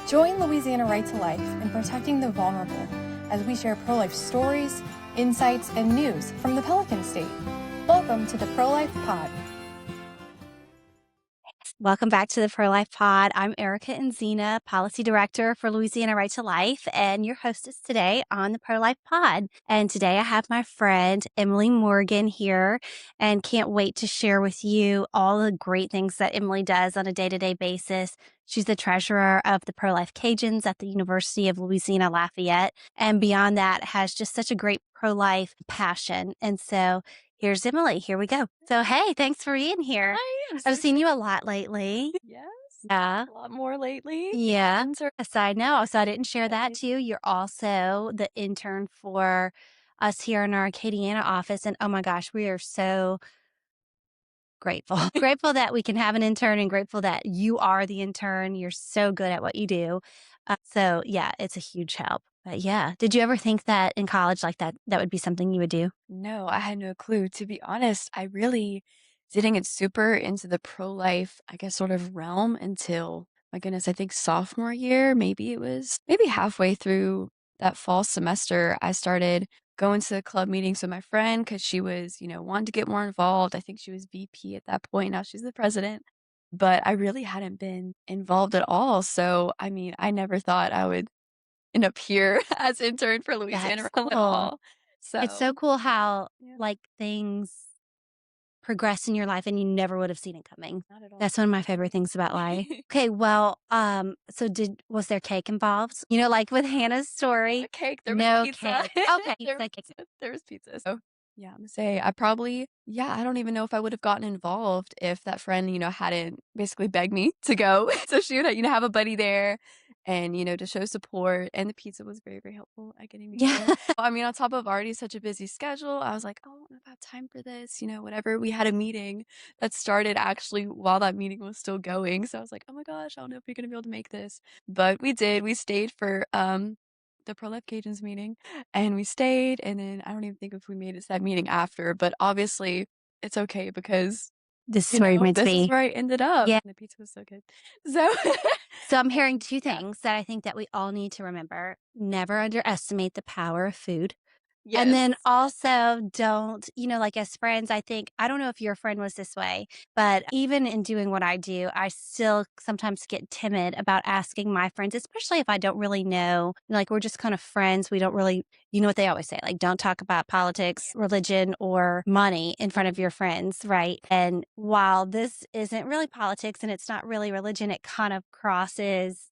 Join Louisiana Right to Life in protecting the vulnerable as we share pro-life stories, insights, and news from the Pelican State. Welcome to the Pro-Life Pod. Welcome back to the Pro-Life Pod. I'm Erica Enzina, Policy Director for Louisiana Right to Life, and your hostess today on the Pro-Life Pod. And today I have my friend Emily Morgan here, and can't wait to share with you all the great things that Emily does on a day-to-day basis. She's the treasurer of the Pro-Life Cajuns at the University of Louisiana Lafayette, and beyond that has just such a great pro-life passion. And so here's Emily. Here we go. So, hey, thanks for being here. Hi, I've seen you a lot lately. Yes, Yeah. a lot more lately. Yeah. Things are Yes, I know. So I didn't share that exciting. too. You're also the intern for us here in our Acadiana office. And oh my gosh, we are so grateful. Grateful that we can have an intern and grateful that you are the intern. You're so good at what you do. So yeah, it's a huge help. But yeah, did you ever think that in college like that would be something you would do? No, I had no clue. To be honest, I really didn't get super into the pro-life, I guess, sort of realm until, my goodness, I think sophomore year. Maybe it was maybe halfway through that fall semester, I started going to club meetings with my friend because she was, wanting to get more involved. I think she was VP at that point. Now she's the president. But I really hadn't been involved at all. So, I mean, I never thought I would end up here as intern for Louisiana That's Rec at cool. all. It's so So, cool how yeah, like things progress in your life and you never would have seen it coming. not at all. That's one of my favorite things about life. Okay, well, so was there cake involved? You know, like with Hannah's story? A cake, there was No pizza. cake. Okay, There pizza cake. there was pizza. So, yeah, I'm gonna say I probably yeah, I don't even know if I would have gotten involved if that friend, hadn't basically begged me to go. So she would, have a buddy there and, to show support. And the pizza was very, very helpful at getting me Yeah. there. I mean, on top of already such a busy schedule, I was like, oh, I don't know if I have time for this, whatever. We had a meeting that started actually while that meeting was still going. So I was like, oh my gosh, I don't know if you're gonna be able to make this. But we did. We stayed for the Pro-Life Cajuns meeting and we stayed, and then I don't even think if we made it to that meeting after, but obviously it's okay because, This is where you're meant to this is be. where I ended up. Yeah. And the pizza was so good. So So I'm hearing two yeah. things that I think that we all need to remember. Never underestimate the power of food. And Yes. then also don't, like as friends, I think, I don't know if your friend was this way, but even in doing what I do, I still sometimes get timid about asking my friends, especially if I don't really know, like we're just kind of friends. We don't really, you know what they always say, like don't talk about politics, religion, or money in front of your friends, right? And while this isn't really politics and it's not really religion, it kind of crosses,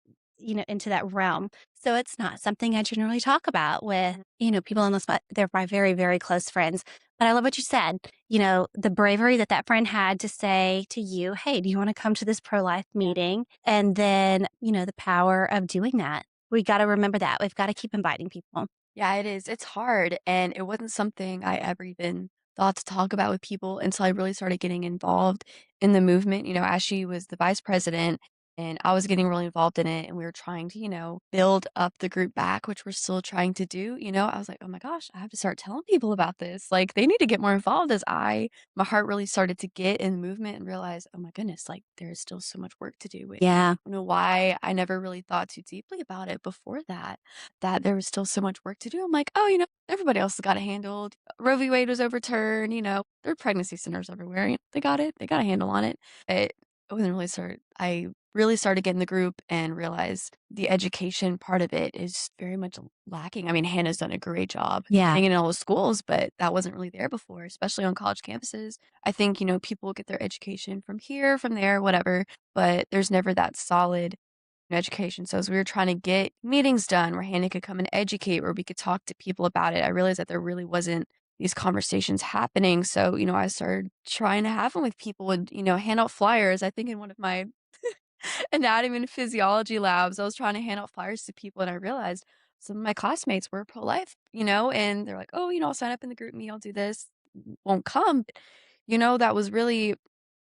into that realm. So it's not something I generally talk about with, people unless they're my very, very close friends. But I love what you said, the bravery that friend had to say to you, hey, do you want to come to this pro-life meeting? And then, the power of doing that. We got to remember that. We've got to keep inviting people. Yeah, it is. It's hard, and it wasn't something I ever even thought to talk about with people until I really started getting involved in the movement, as she was the vice president, and I was getting really involved in it, and we were trying to, build up the group back, which we're still trying to do, I was like, "Oh my gosh, I have to start telling people about this, like, they need to get more involved," as my heart really started to get in the movement and realize, "Oh my goodness, like, there is still so much work to do," and Yeah. I don't know why I never really thought too deeply about it before that there was still so much work to do. I'm like, "Oh, everybody else has got it handled. Roe v. Wade was overturned, there are pregnancy centers everywhere, they got it. They got a handle on it." It wasn't really I really started getting the group and realized the education part of it is very much lacking. I mean, Hannah's done a great job Yeah. getting in all the schools, but that wasn't really there before, especially on college campuses. I think, people get their education from here, from there, whatever, but there's never that solid education. So as we were trying to get meetings done where Hannah could come and educate, where we could talk to people about it, I realized that there really wasn't these conversations happening. So, I started trying to have them with people and, hand out flyers. I think in one of my anatomy and physiology labs, I was trying to hand out flyers to people and I realized some of my classmates were pro-life, and they're like, oh, I'll sign up in the group me, I'll do this, won't come. But, that was really,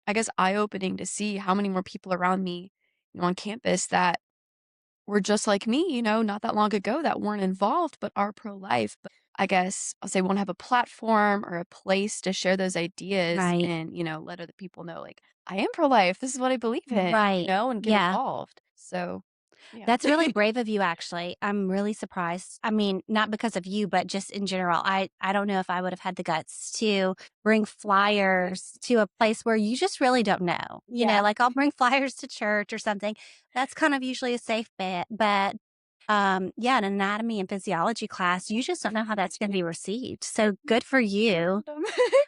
I guess, eye-opening to see how many more people around me, on campus that were just like me, not that long ago that weren't involved but are pro-life. But I guess I'll say won't have a platform or a place to share those ideas Right. and, let other people know, like, I am pro-life. This is what I believe in, Right. and get Yeah. involved. So Yeah. That's really brave of you, actually. I'm really surprised. I mean, not because of you, but just in general. I don't know if I would have had the guts to bring flyers to a place where you just really don't know. Yeah. Like I'll bring flyers to church or something. That's kind of usually a safe bet. But yeah, an anatomy and physiology class, you just don't know how that's going to be received. So good for you. Random.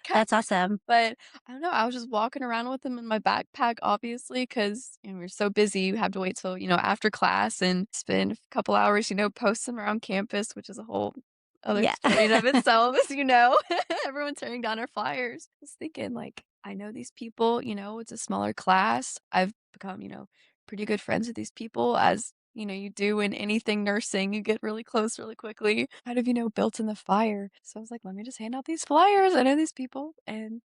Kind That's awesome. But I don't know, I was just walking around with them in my backpack, obviously, 'cause, we're so busy, you have to wait till, after class and spend a couple hours, post them around campus, which is a whole other Yeah. story in of itself, as you know. Everyone tearing down our flyers. I was thinking, like, I know these people, it's a smaller class. I've become, pretty good friends with these people as, you do in anything nursing, you get really close really quickly, kind of, built in the fire. So I was like, "Let me just hand out these flyers. I know these people," and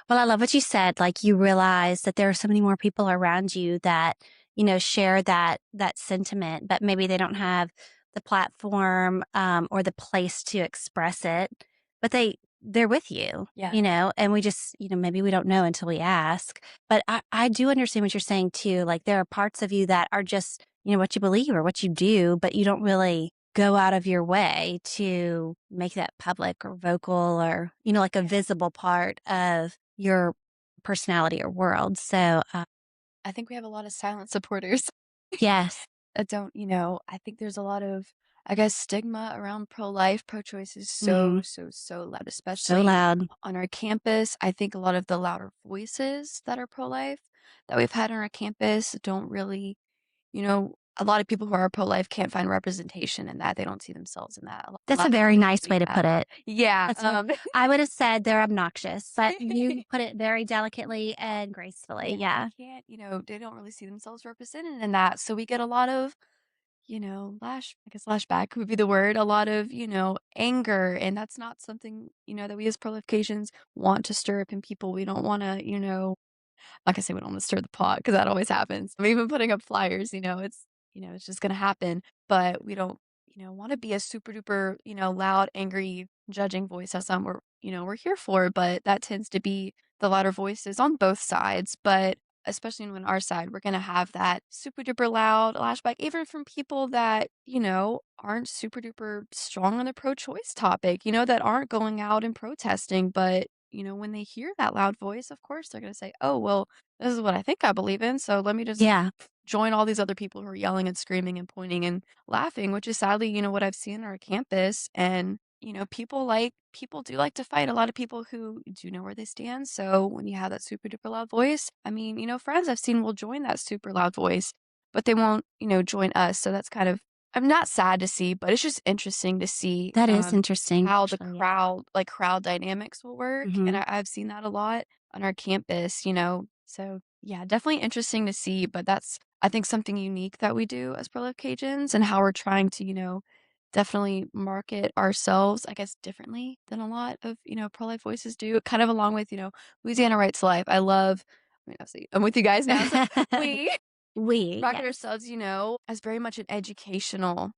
Well, I love what you said. Like you realize that there are so many more people around you that, share that sentiment, but maybe they don't have the platform or the place to express it, but they're with you, yeah. and we just, maybe we don't know until we ask. But I do understand what you're saying too. Like there are parts of you that are just, what you believe or what you do, but you don't really go out of your way to make that public or vocal or, like a visible part of your personality or world. So, I think we have a lot of silent supporters yes. that don't, I think there's a lot of, I guess, stigma around pro-life. Pro-choice is so, Mhm. so, so loud, So especially loud. on our campus. I think a lot of the louder voices that are pro-life that we've had on our campus don't really, a lot of people who are pro-life can't find representation in that. They don't see themselves in that. A That's a lot of very voices nice we way to have. put it. Yeah. I would have said they're obnoxious, but you put it very delicately and gracefully. Yeah, Yeah. they can't, they don't really see themselves represented in that. So we get a lot of, I guess lashback would be the word, a lot of, anger. And that's not something, that we as pro-life Cajuns want to stir up in people. We don't want to, like I say, we don't want to stir the pot because that always happens. I'm even putting up flyers, it's just gonna happen. But we don't, want to be a super duper, loud, angry, judging voice. That's not what we're here for. But that tends to be the louder voices on both sides. But especially on our side, we're gonna have that super duper loud lashback, even from people that, aren't super duper strong on the pro-choice topic, that aren't going out and protesting, but when they hear that loud voice, of course, they're going to say, "Oh, well, this is what I think I believe in. So let me just Yeah. join all these other people who are yelling and screaming and pointing and laughing," which is sadly, what I've seen on our campus. And, people do like to fight. A lot of people who do know where they stand. So when you have that super duper loud voice, I mean, friends I've seen will join that super loud voice, but they won't, join us. So that's kind of, I'm not sad to see, but it's just interesting to see That is interesting, how the actually. Yeah. crowd dynamics will work. And Mhm. I've seen that a lot on our campus, so yeah, definitely interesting to see, but that's, I think, something unique that we do as Pro-Life Cajuns and how we're trying to, definitely market ourselves, I guess, differently than a lot of, pro-life voices do, kind of along with, Louisiana Right to Life. I mean, obviously, I'm with you guys now, so we We, market yes. ourselves, as very much an educational,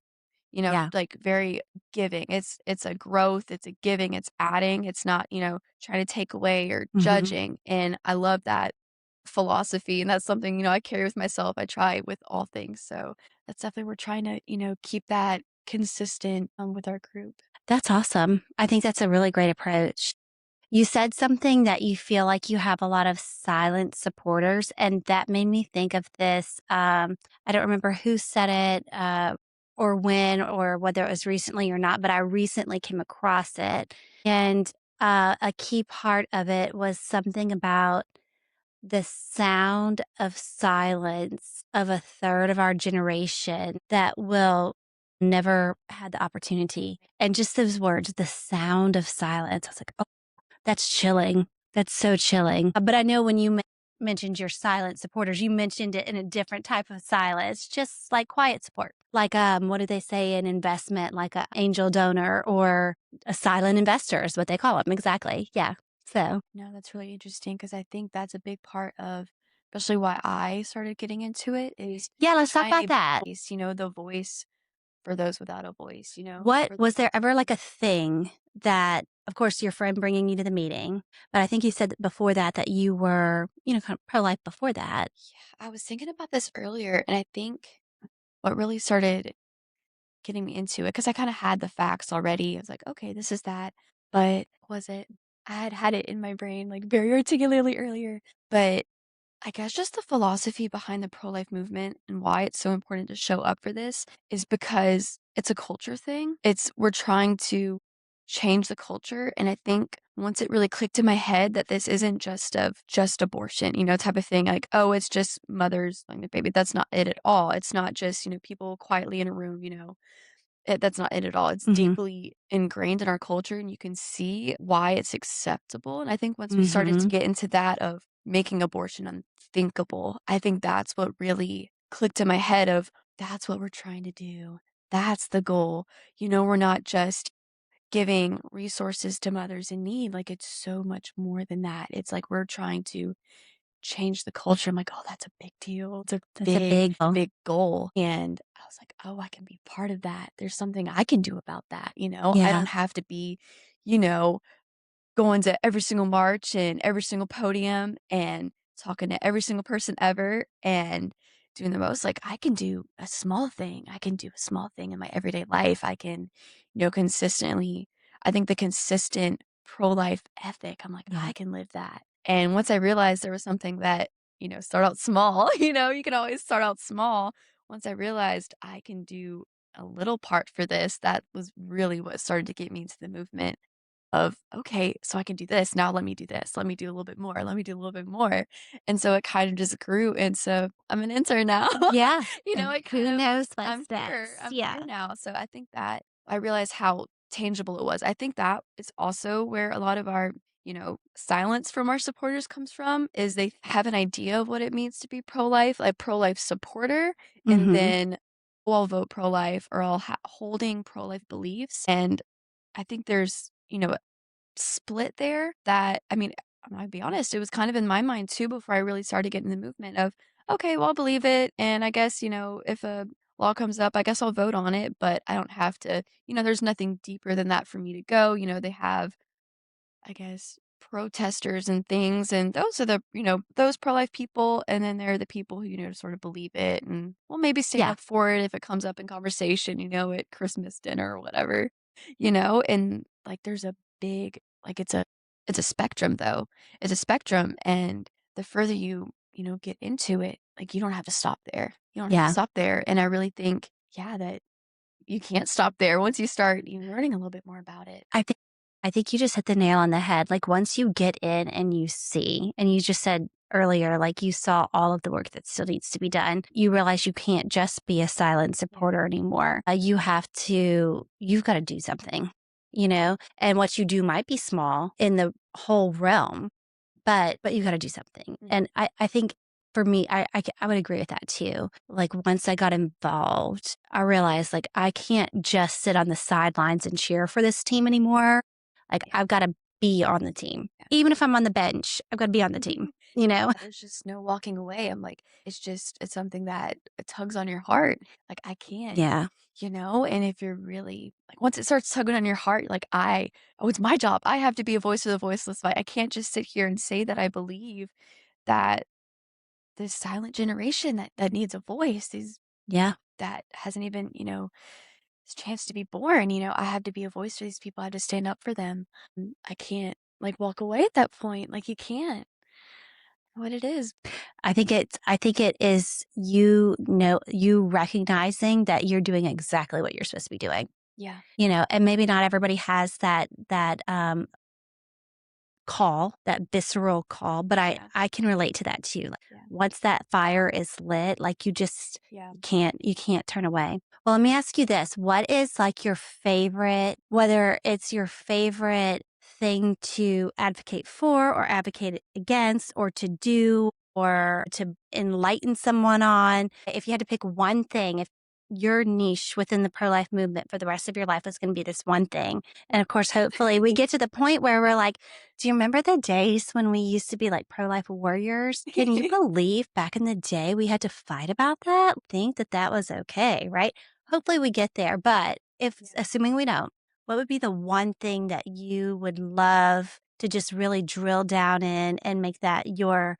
Yeah. like very giving. It's a growth, it's a giving, it's adding. It's not, trying to take away or Mhm. judging. And I love that philosophy. And that's something, I carry with myself. I try with all things. So that's definitely, we're trying to, keep that consistent with our group. That's awesome. I think that's a really great approach. You said something that you feel like you have a lot of silent supporters, and that made me think of this. I don't remember who said it or when or whether it was recently or not, but I recently came across it. And a key part of it was something about the sound of silence of a third of our generation that will never had the opportunity. And just those words, the sound of silence. I was like, that's chilling. That's so chilling. But I know when you mentioned your silent supporters, you mentioned it in a different type of silence, just like quiet support. Like, what do they say in investment? Like a angel donor or a silent investor is what they call them. Exactly. Yeah. So, No, that's really interesting because I think that's a big part of, especially why I started getting into it, is yeah, let's talk trying about to be that. the voice for those without a voice, What for was there ever like a thing that, of course, your friend bringing you to the meeting, but I think you said before that that you were, kind of pro life before that. Yeah, I was thinking about this earlier, and I think what really started getting me into it, because I kinda had the facts already. I was like, "Okay, this is that." But was it I had had it in my brain, like, very articulately earlier, but I guess just the philosophy behind the pro-life movement and why it's so important to show up for this is because it's a culture thing. We're trying to change the culture, and I think once it really clicked in my head that this isn't just abortion, type of thing, like, "Oh, it's just mothers killing the baby." That's not it at all. It's not just, people quietly in a room, that's not it at all. It's Mhm. deeply ingrained in our culture, and you can see why it's acceptable, and I think once we started to Mhm. get into that of making abortion unthinkable, I think that's what really clicked in my head of, "That's what we're trying to do. That's the goal." We're not just giving resources to mothers in need, like, it's so much more than that. It's like we're trying to change the culture. I'm like, "Oh, that's a big deal. It's a That's a big, big goal. big goal." And I was like, "Oh, I can be part of that. There's something I can do about that." I Yeah. don't have to be, you know, going to every single march and every single podium and talking to every single person ever and doing the most. Like, I can do a small thing. I can do a small thing in my everyday life. I can, consistently, I think the consistent pro-life ethic, I'm like, Yeah. I can live that. And once I realized there was something that, start out small, you can always start out small. Once I realized I can do a little part for this, that was really what started to get me into the movement of, "Okay, so I can do this, now let me do this, let me do a little bit more, let me do a little bit more." And so it kind of just grew into, I'm an intern now. Yeah. It kind Who of knows what's I'm here, next? I'm Yeah. here now. So I think that I realized how tangible it was. I think that is also where a lot of our, silence from our supporters comes from, is they have an idea of what it means to be pro-life, like pro-life supporter, and Mhm. then, "Well, I'll vote pro-life," or I'll holding pro-life beliefs, and I think there's, split there that, I mean, I'm gonna be honest, it was kind of in my mind too before I really started getting the movement of, "Okay, well, I'll believe it, and I guess, if a law comes up, I guess I'll vote on it, but I don't have to, there's nothing deeper than that for me to go." They have, I guess, protesters and things, and those are those pro-life people, and then there are the people who, sort of believe it and will maybe stand Yeah. up for it if it comes up in conversation, at Christmas dinner or whatever, and, like, there's a big, like, it's a spectrum, though. It's a spectrum, and the further you, get into it, like, you don't have to stop there. You don't have to Yeah. stop there, and I really think, yeah, that you can't stop there once you start, learning a little bit more about it. I think I think you just hit the nail on the head. Like, once you get in and you see, and you just said earlier, like, you saw all of the work that still needs to be done, you realize you can't just be a silent Yeah. supporter anymore. You've got to do something, and what you do might be small in the whole realm, but you gotta do something, Mhm. and I think for me, I would agree with that too. Like, once I got involved, I realized, like, I can't just sit on the sidelines and cheer for this team anymore. Like, Yeah. I've gotta be on the team. Yeah. Even if I'm on the bench, I've gotta be on the team, you know? Yeah, there's just no walking away. I'm like, it's something that it tugs on your heart. Like, I can't, Yeah. and if you're really like, once it starts tugging on your heart, like, oh, it's my job. I have to be a voice for the voiceless. Like, I can't just sit here and say that I believe that this silent generation that needs a voice, Yeah. that hasn't even, this chance to be born, I have to be a voice for these people. I have to stand up for them. I can't, like, walk away at that point. Like, you can't. What it is. I think it is, you recognizing that you're doing exactly what you're supposed to be doing, Yeah. and maybe not everybody has that call, that visceral call, but I Yeah. I can relate to that too. Like, Yeah. once that fire is lit, like, Yeah. you can't turn away. Well, let me ask you this. What is, like, your favorite, whether it's your favorite thing to advocate for or advocate against or to do or to enlighten someone on? If you had to pick one thing, if your niche within the pro-life movement for the rest of your life was going to be this one thing. And of course, hopefully we get to the point where we're like, do you remember the days when we used to be like pro-life warriors? Can you believe back in the day we had to fight about that? Think that that was okay, right? Hopefully we get there. But if, Yeah. assuming we don't, what would be the one thing that you would love to just really drill down in and make that your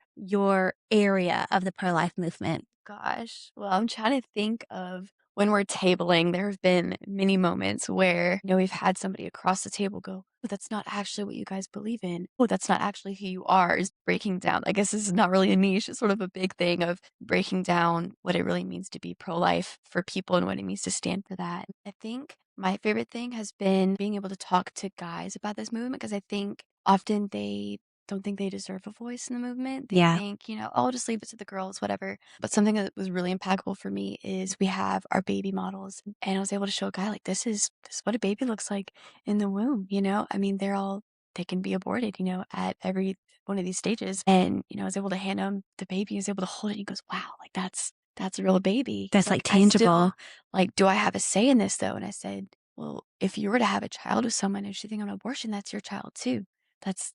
area of the pro-life movement? gosh. Well, I'm trying to think of when we're tabling, there have been many moments where, we've had somebody across the table go, "Oh, that's not actually what you guys believe in. Oh, that's not actually who you are," is breaking down. I guess this is not really a niche, it's sort of a big thing of breaking down what it really means to be pro-life for people and what it means to stand for that. I think my favorite thing has been being able to talk to guys about this movement because I think often they don't think they deserve a voice in the movement. They Yeah. think, "Oh, I'll just leave it to the girls, whatever." But something that was really impactful for me is we have our baby models, and I was able to show a guy like this is what a baby looks like in the womb, I mean, they can be aborted, at every one of these stages. And, I was able to hand him the baby, he was able to hold it, and he goes, "Wow, like that's a real baby." He's That's like like, "I still tangible. like, do I have a say in this though?" And I said, "Well, if you were to have a child with someone who's choosing an abortion, that's your child too. That's,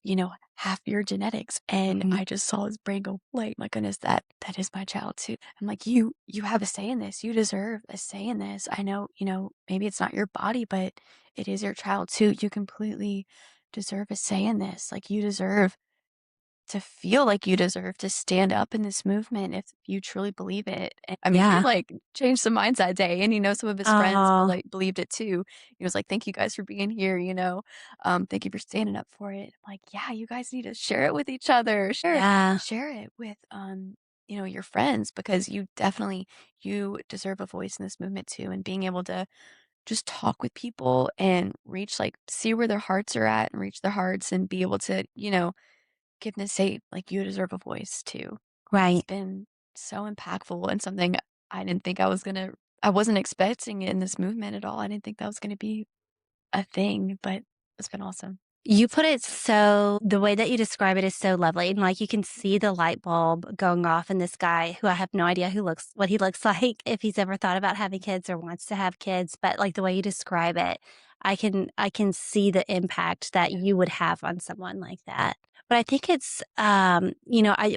half your genetics." And Mhm. I just saw his brain go, like, my goodness, that is my child too. I'm like, you have a say in this. You deserve a say in this. I know, maybe it's not your body, but it is your child too. You completely deserve a say in this. Like you deserve to feel like you deserve to stand up in this movement if you truly believe it. And, I mean, he Yeah. like changed some minds that day, and some of his friends Oh, believed it too. He was like, "Thank you guys for being here. Thank you for standing up for it." I'm like, "Yeah, you guys need to share it with each other. yeah. Share it with your friends because you deserve a voice in this movement too, and being able to just talk with people and see where their hearts are at and reach their hearts and be able to, give them say, like, you deserve a voice too. Has Right. been so impactful and something I didn't think I wasn't expecting it in this movement at all. I didn't think that was gonna be a thing, but it's been awesome. You put it so the way that you describe it is so lovely, and, like, you can see the light bulb going off in this guy who I have no idea what he looks like, if he's ever thought about having kids or wants to have kids, but, like, the way you describe it, I can see the impact that you would have on someone like that. But I think it's, I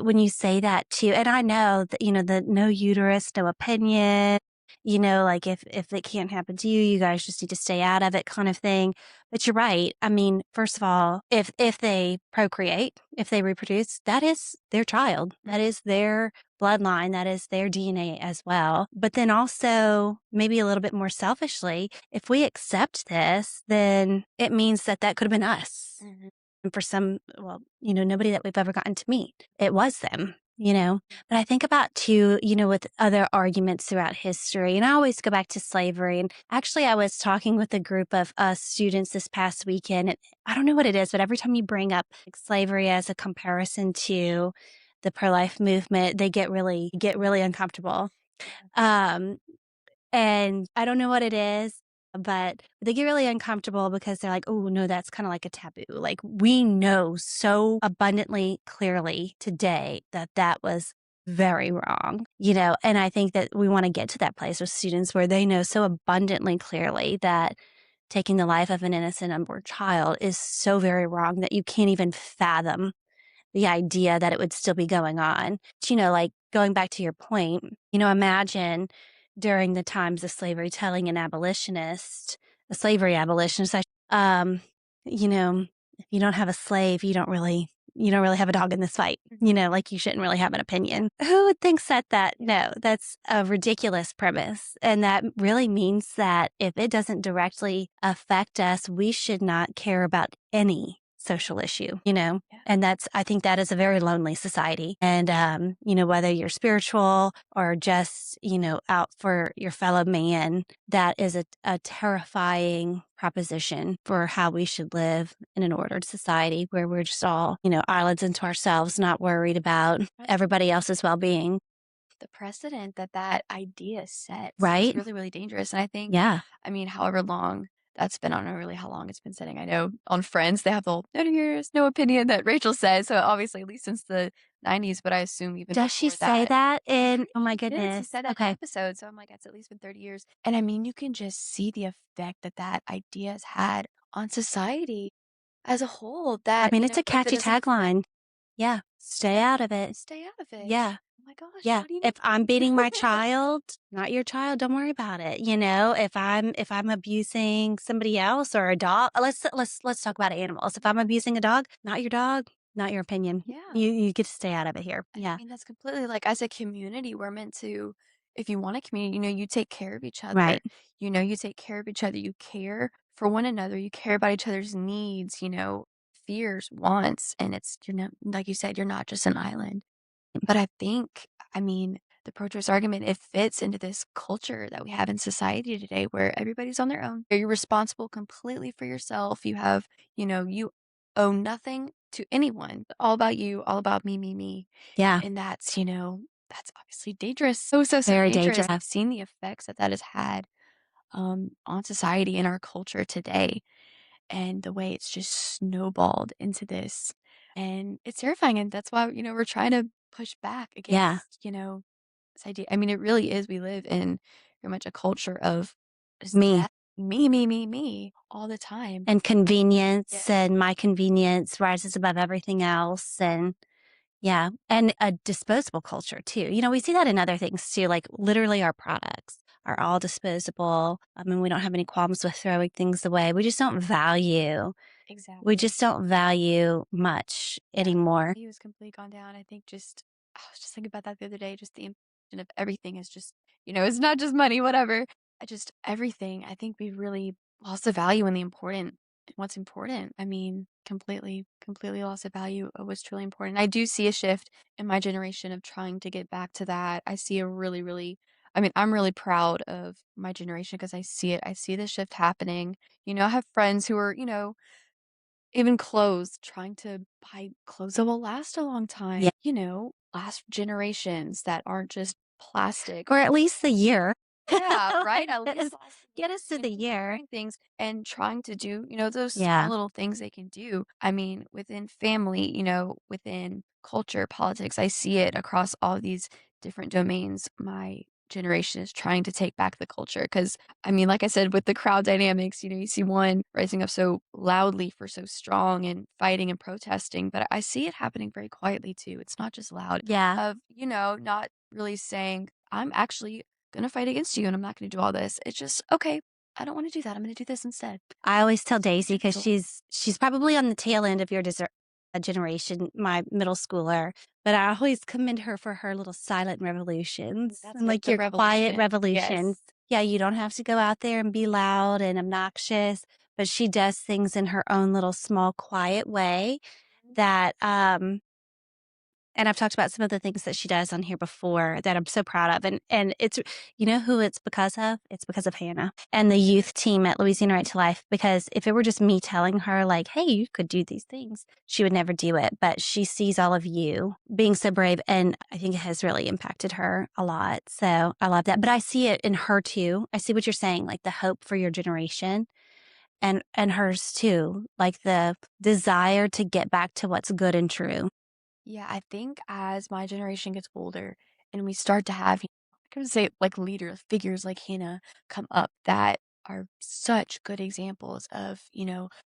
when you say that too and I know that, the no uterus, no opinion, like, if it can't happen to you, you guys just need to stay out of it kind of thing. But you're right. I mean, first of all, if they procreate, if they reproduce, that is their child. That is their bloodline. That is their DNA as well. But then also, maybe a little bit more selfishly, if we accept this, then it means that that could have been us. Mhm. And for some, well, nobody that we've ever gotten to meet, it was them. But I think about too, with other arguments throughout history, and I always go back to slavery. And actually, I was talking with a group of students this past weekend. And I don't know what it is, but every time you bring up like, slavery as a comparison to the pro-life movement, they get really uncomfortable. Um, and I don't know what it is, but they get really uncomfortable because they're like, "Oh, no, that's kinda like a taboo." Like, we know so abundantly clearly today that that was very wrong. And I think that we wanna get to that place with students where they know so abundantly clearly that taking the life of an innocent unborn child is so very wrong that you can't even fathom the idea that it would still be going on. But, like going back to your point, imagine during the times of slavery telling a slavery abolitionist, you know, if you don't have a slave, you don't really have a dog in this fight. Like you shouldn't really have an opinion. Who would think that? No, that's a ridiculous premise. And that really means that if it doesn't directly affect us, we should not care about any social issue. Yeah. And I think that is a very lonely society. And, whether you're spiritual or just, out for your fellow man, that is a terrifying proposition for how we should live in an ordered society where we're just all, islands unto ourselves, not worried about Right. everybody else's well being. The precedent that idea sets is Right? really, really dangerous. And I think, Yeah. I mean, however long that's been, I don't know really how long it's been setting. I know on Friends, they have the whole no ears, no opinion that Rachel says. So obviously, at least since the 90s, but I assume even Does she before say that. that I'm in, pretty oh my sure he did. He goodness. said that in an Okay. episode. So I'm like, it's at least been 30 years. And I mean, you can just see the effect that idea has had on society as a whole. I That, mean, it's a if it catchy doesn't affect, tagline. Yeah. Stay out of it. stay out of it. Yeah. Oh my gosh, Yeah. what do you If I'm beating mean? my child, not your child, don't worry about it. If I'm abusing somebody else or a dog, let's talk about animals. If I'm abusing a dog, not your dog, not your opinion. Yeah. You get to stay out of it here. I Yeah. mean, that's completely like as a community, we're meant to, if you want a community, you take care of each other. Right. You take care of each other. You care for one another. You care about each other's needs, fears, wants. And you're not, like you said, you're not just an island. But I think, I mean, the pro-choice argument, it fits into this culture that we have in society today where everybody's on their own. You're responsible completely for yourself. You owe nothing to anyone. All about you, all about me, me, me. Yeah. And that's obviously dangerous. So, so, so Very dangerous. dangerous. I've seen the effects that has had on society and our culture today and the way it's just snowballed into this. And it's terrifying. And that's why, we're trying to push back Yeah. against, this idea. I mean, it really is. We live in very much a culture of just Me. that me, me, me, me all the time. And convenience, Yeah. and my convenience rises above everything else. And yeah. And a disposable culture too. We see that in other things too, like literally our products are all disposable. I mean, we don't have any qualms with throwing things away. We just Exactly. don't value much Yeah. anymore. He was completely gone down. I was just thinking about that the other day, just the inflation of everything is just, it's not just money, whatever. Everything. I think we've really lost the value in what's important. I mean, completely, completely lost the value of what's truly important. I do see a shift in my generation of trying to get back to that. I see a really, really, I mean, I'm really proud of my generation because I see it. I see the shift happening. I have friends who are, even clothes, trying to buy clothes that will last a long time, Yeah. last generations that aren't just plastic. Or at least the year. Yeah, right? At Get us least last get us to the year. trying things and trying to do, those small Yeah. little things they can do. I mean, within family, within culture, politics, I see it across all these different domains. My generation is trying to take back the culture because I mean, like I said, with the crowd dynamics, you see one rising up so loudly for so strong and fighting and protesting, but I see it happening very quietly too. It's not just loud Yeah. of, not really saying, I'm actually gonna fight against you and I'm not gonna do all this. It's just, okay, I don't want to do that. I'm gonna do this instead. I always tell Daisy because Gentle. she's probably on the tail end of your generation, my middle schooler, but I always commend her for her little silent revolutions That's and it. like The your quiet revolution. Yes. revolutions. Yeah, you don't have to go out there and be loud and obnoxious, but she does things in her own little small quiet way that and I've talked about some of the things that she does on here before that I'm so proud of. And it's, who it's because of? It's because of Hannah and the youth team at Louisiana Right to Life. Because if it were just me telling her like, hey, you could do these things, she would never do it. But she sees all of you being so brave. And I think it has really impacted her a lot. So I love that. But I see it in her too. I see what you're saying, like the hope for your generation and hers too, like the desire to get back to what's good and true. Yeah, I think as my generation gets older and we start to have, I can say like leader figures like Hannah come up that are such good examples of,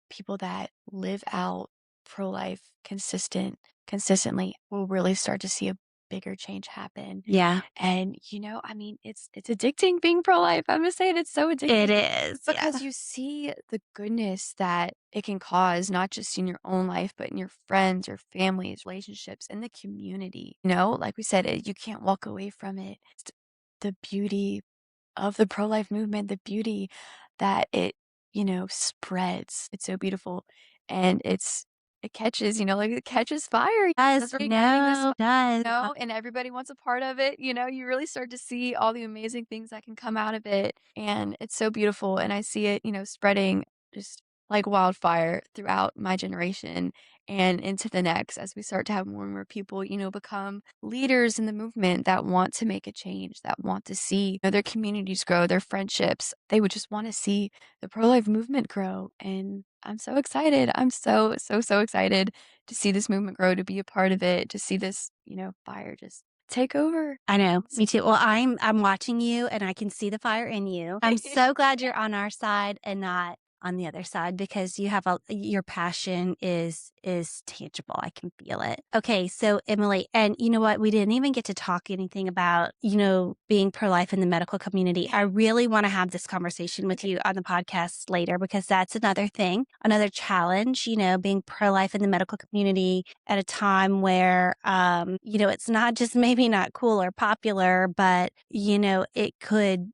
people that live out pro-life consistently, we'll really start to see a bigger change happen. Yeah. And, I mean, it's addicting being pro-life. I'm just saying it's so addicting. It is, yeah. Because you see the goodness that it can cause, not just in your own life, but in your friends, your families, relationships, and the community. Like we said, you can't walk away from it. It's the beauty of the pro-life movement, the beauty that it, spreads. It's so beautiful. And it catches, like it catches fire. Does, That's igniting this does. and everybody wants a part of it, you really start to see all the amazing things that can come out of it, and it's so beautiful, and I see it, spreading just like wildfire throughout my generation and into the next as we start to have more and more people, become leaders in the movement that want to make a change, that want to see, their communities grow, their friendships. They would just want to see the pro-life movement grow, and I'm so excited. I'm so, so, so excited to see this movement grow, to be a part of it, to see this, fire just take over. I know, me too. Well, I'm watching you and I can see the fire in you. I'm so glad you're on our side and not on the other side because you have your passion is tangible. I can feel it. Okay, so Emily, and you know what? We didn't even get to talk anything about, being pro-life in the medical community. I really want to have this conversation with you on the podcast later because that's another thing, another challenge, being pro-life in the medical community at a time where it's not just maybe not cool or popular, but it could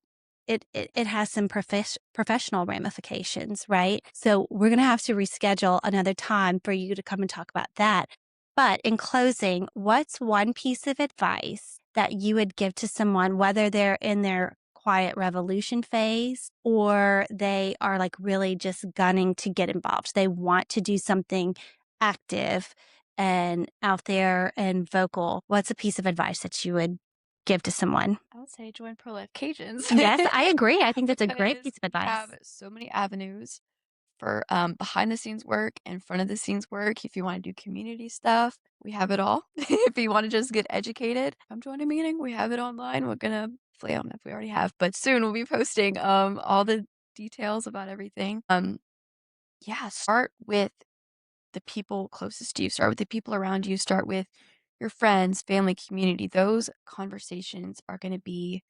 it has some professional ramifications, right? So we're going to have to reschedule another time for you to come and talk about that. But in closing, what's one piece of advice that you would give to someone, whether they're in their quiet revolution phase or they are like really just gunning to get involved? They want to do something active and out there and vocal. What's a piece of advice that you would give to someone? I would say join Pro-Life Cajuns. Yes, I agree. I think that's a great Because piece of we advice. have so many avenues for behind the scenes work and front of the scenes work. If you want to do community stuff, we have it all. If you want to just get educated, come join a meeting. We have it online. We're gonna I don't know if we already have, but soon we'll be posting all the details about everything. Yeah, start with the people closest to you. Start with the people around you. Start with your friends, family, community. Those conversations are going to be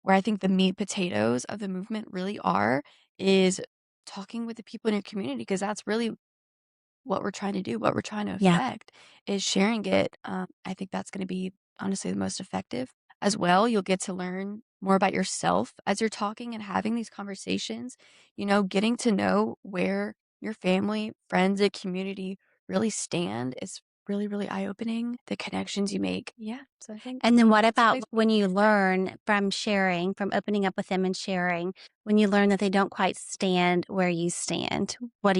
where I think the meat potatoes of the movement really are, is talking with the people in your community, because that's really what we're trying to do, what we're trying to Yeah. affect, is sharing it. I think that's going to be honestly the most effective. As well, you'll get to learn more about yourself as you're talking and having these conversations, getting to know where your family, friends, and community really stand is really, really eye-opening. The connections you make. Yeah. So I think And then what that's a about big. when you learn from sharing, from opening up with them and sharing, when you learn that they don't quite stand where you stand? What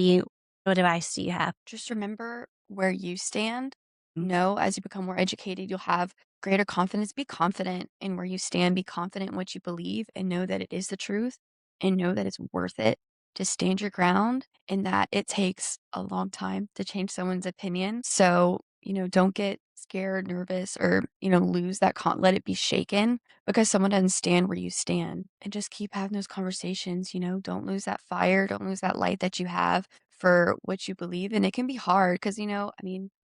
advice do you have? Just remember where you stand. Know as you become more educated, you'll have greater confidence. Be confident in where you stand. Be confident in what you believe and know that it is the truth and know that it's worth it to stand your ground and that it takes a long time to change someone's opinion. So, don't get scared, nervous, or, lose that let it be shaken because someone doesn't stand where you stand, and just keep having those conversations. Don't lose that fire. Don't lose that light that you have for what you believe. And it can be hard because, a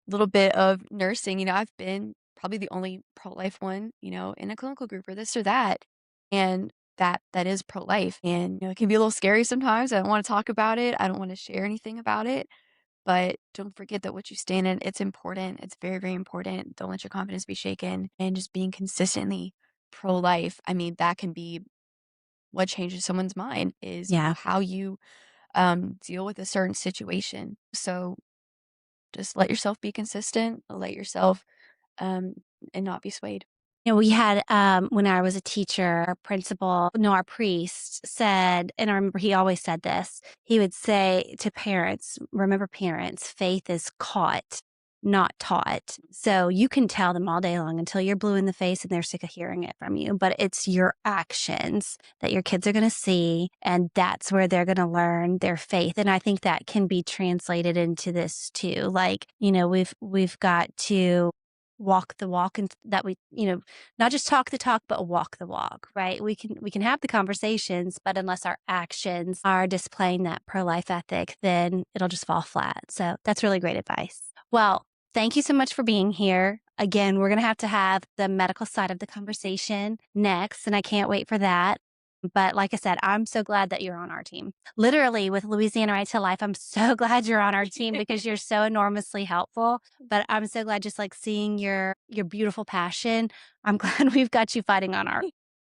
little bit of nursing, I've been probably the only pro-life one, in a clinical group or this or that. And that is pro-life. And, it can be a little scary sometimes. I don't want to talk about it. I don't want to share anything about it. But don't forget that what you stand in, it's important. It's very, very important. Don't let your confidence be shaken. And just being consistently pro-life, that can be what changes someone's mind, is Yeah. how you deal with a certain situation. So just let yourself be consistent, let yourself um, and not be swayed. We had, when I was a teacher, our principal, no, our priest said, and I remember he always said this, he would say to parents, remember parents, faith is caught, not taught. So you can tell them all day long until you're blue in the face and they're sick of hearing it from you, but it's your actions that your kids are going to see, and that's where they're going to learn their faith. And I think that can be translated into this too. Like, we've got to walk the walk, and that we, not just talk the talk, but walk the walk, right? We can have the conversations, but unless our actions are displaying that pro-life ethic, then it'll just fall flat. So that's really great advice. Well, thank you so much for being here. Again, we're going to have the medical side of the conversation next, and I can't wait for that. But like I said, I'm so glad that you're on our team. Literally, with Louisiana Right to Life, I'm so glad you're on our team because you're so enormously helpful. But I'm so glad, just like seeing your beautiful passion. I'm glad we've got you fighting on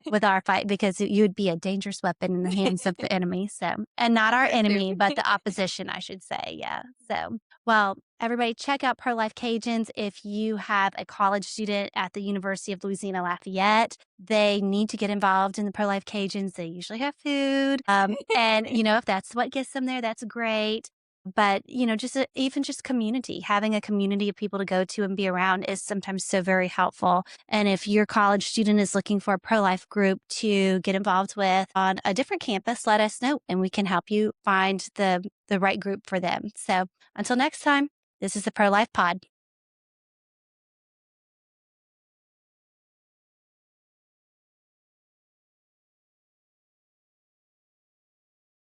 with our fight, because you'd be a dangerous weapon in the hands of the enemy. So, and not our enemy, but the opposition, I should say. Yeah. So, well, everybody, check out Pro-Life Cajuns. If you have a college student at the University of Louisiana Lafayette, they need to get involved in the Pro-Life Cajuns. They usually have food. And, if that's what gets them there, that's great. But, just even just community, having a community of people to go to and be around is sometimes so very helpful. And if your college student is looking for a pro-life group to get involved with on a different campus, let us know and we can help you find the right group for them. So until next time, this is the Pro-Life Pod.